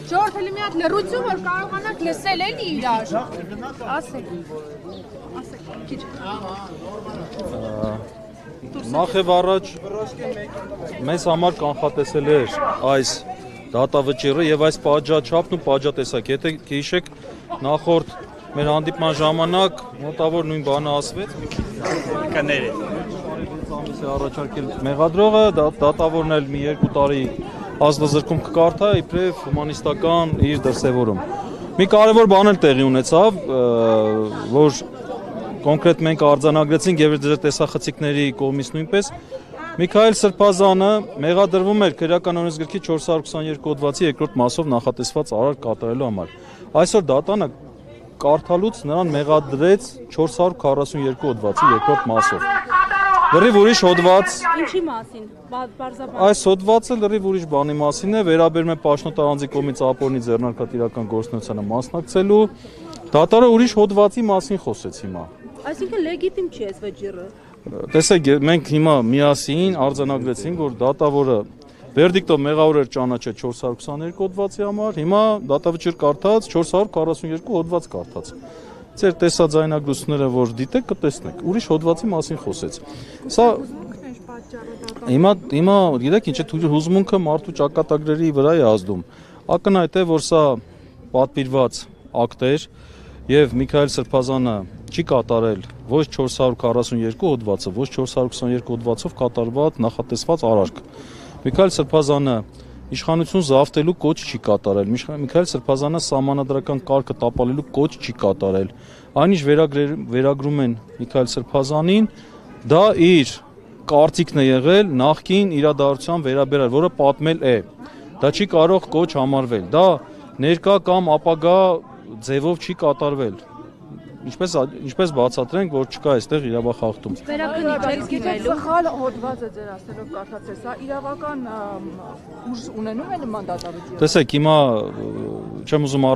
Ժողովրդի մի հատ լռություն, որ կարողանաք լսել էլի իրար։ Ասեք։ Քիչ։ Նախ եւ առաջ մեզ համար կանխատեսել էր այս դատավճիռը եւ այս պատժաչափն ու պատժատեսակ։ Եթե հիշեք, նախորդ մեր հանդիպման ժամանակ մոտավոր նույն բանը ասվեց։ Կները ամիսը առաջարկել մեղադրողը, դատավորն էլ մի 2 տարի ազգազրկում կկարդա իբրև հումանիստական իր դրսևորում։ Մի կարևոր բան էլ տեղի ունեցավ, որ կոնկրետ մենք արձանագրեցինք եւ դեր տեսախցիկների կողմից նույնպես Միքայել Սրբազանը մեղադրվում էր քրեական օրենսգրքի 422 հոդվածի երկրորդ մասով նախատեսված արարք կատարելու համար։ Այսօր դատանը կարդալուց նրան մեղադրեց 442 հոդվածի երկրորդ մասով։ Լրիվ ուրիշ հոդված։ Ինչի մասին։ Բարձրաբան։ Այս հոդվածը լրիվ ուրիշ բանի մասին է, վերաբերում է Պաշտոնյա առանձի կողմից ապօրինի ձեռնարկատիրական գործունեությանը մասնակցելու։ Դատարանը ուրիշ հոդվածի մասին խոսեց հիմա։ Այսինքն լեգիտիմ չի այս վճիռը։ Տեսեք, մենք հիմա միասին արձանագրեցինք, որ դատավորը վերդիկտով մեղավոր էր ճանաչել 422 հոդվածի համար, հիմա դատավճիռ կարդաց 442 հոդված կարդաց։ Ձեր տեսաձայնագրությունները որ դիտեք կտեսնեք, ուրիշ հոդվածի մասին խոսեց։ Սա հիմա գիտեք ինչ է հուզմունքը մարդու ճակատագրերի վրա է ազդում։ Ակնհայտ է, որ սա պատվիրված ակտ էր եւ Միքայել Սրբազանը չի կատարել ոչ 442 հոդվածը, ոչ 422 հոդվածով կատարված նախատեսված արարք։ Միքայել Սրբազանը իշխանություն զավթելու կոչ չի կատարել։ Միքայել Սրբազանը սահմանադրական կարգը տապալելու կոչ չի կատարել։ Այնինչ վերագրում են Միքայել Սրբազանին, դա իր կարծիքն է եղել նախկին իրադարձության վերաբերյալ, որը պատմել է։ Դա չի կարող կոչ համարվել։ Դա ներկա կամ ապագա ձևով չի կատարվել։ Ինչպես բացատրենք, որ չկա այստեղ իրավախախտում։ Սխալ հոդվածը ձեր ասելով կարդացել, սա իրավական ուժ ունենում է նման դատավճիռ։ Տեսեք, հիմա չեմ ուզում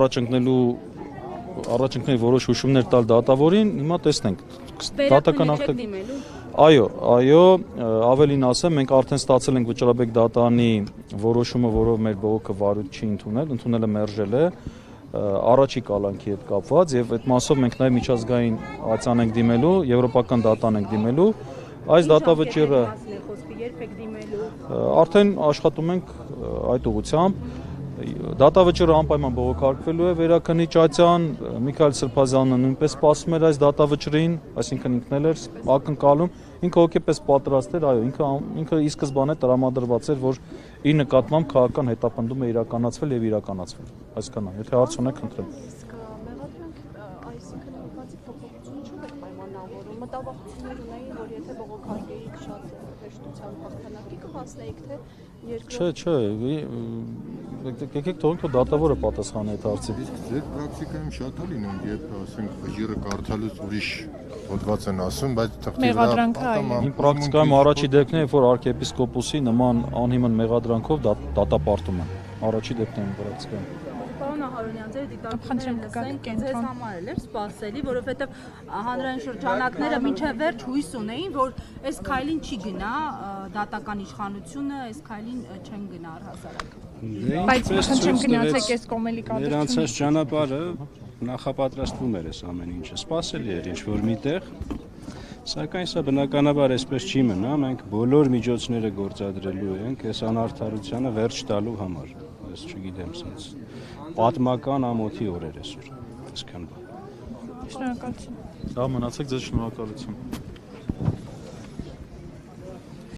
առաջընկնել որոշ հուշումներ տալ դատավորին, հիմա տեսնենք։ Դատական ակտը։ Այո, ավելին ասեմ, մենք արդեն ստացել ենք Վճռաբեկ դատարանի որոշումը, որով մեր բողոքը վարույթ չի ընդունել է մերժել է առաջի կալանքի հետ կապված եւ այդ մասով մենք նաեւ միջազգային ացան ենք դիմելու, եվրոպական դատան ենք դիմելու, այս դատավճիռը արդեն աշխատում ենք այդ ուղղությամբ, դատավճիռը անպայման բողոքարկվելու է վերաքննիչ ատյան, Միքայել Սրբազյանը նույնպես սպասում էր այս դատավճռին, այսինքն ինքն էլ էր ակնկալում, ինքը հոգեպես պատրաստ էր, այո, ինքը ի սկզբանե տրամադրված էր, որ իր նկատմամբ քաղաքական հետապնդում է իրականացվել եւ իրականացվել։ Այսքան է, եթե հարց ունեք, խնդրեմ։ Իսկ մեղադրանք այսինքն հոդվածի փոփոխություն չի պայմանավորում, մտավախություններ ունեին, որ եթե բողոքարկեիք շատ հեշտությամբ հաղթանակի կհասնեիք, թե Չէ, եկեք թողնենք, որ դատավորը պատասխանի այդ հարցին։ Ձեր պրակտիկայում շատ է լինում, երբ ասենք վճիռը կարդալուց ուրիշ հոդված են ասում, բայց Իմ պրակտիկայում առաջի դեպքն է, որ արքեպիսկոպոսի նման անհիմն մեղադրանքով դատապարտում են։ Առաջի դեպքն է իմ պրակտիկայում։ Պարոն Ահարոնյան, ձեր դիտարկումները լսենք, ձեզ համար էլ էր սպասելի, որովհետև հանրային շրջանակները մինչև վերջ հույս ունեին, որ այս քայլին չի գնա դատական իշխանությունը, այս քայլին չեն գնա առհասարակ։ Բայց չեմ գնացեք այս կոմելի կադրը։ Մեր անցած ճանապարհը նախապատրաստվում էր այս ամեն ինչը, սպասելի էր ինչ-որ միտեղ, սակայն սա բնականաբար այսպես չի մնա, մենք բոլոր միջոցները գործադրելու ենք այս անարդարությանը վերջ տալու համար, ես չգիտեմ, սենց պատմական ամոթի օրեր այսօր, այսքան բան։ Շնորհակալություն։ Դա մնացեք ձեզ շնորհակալություն։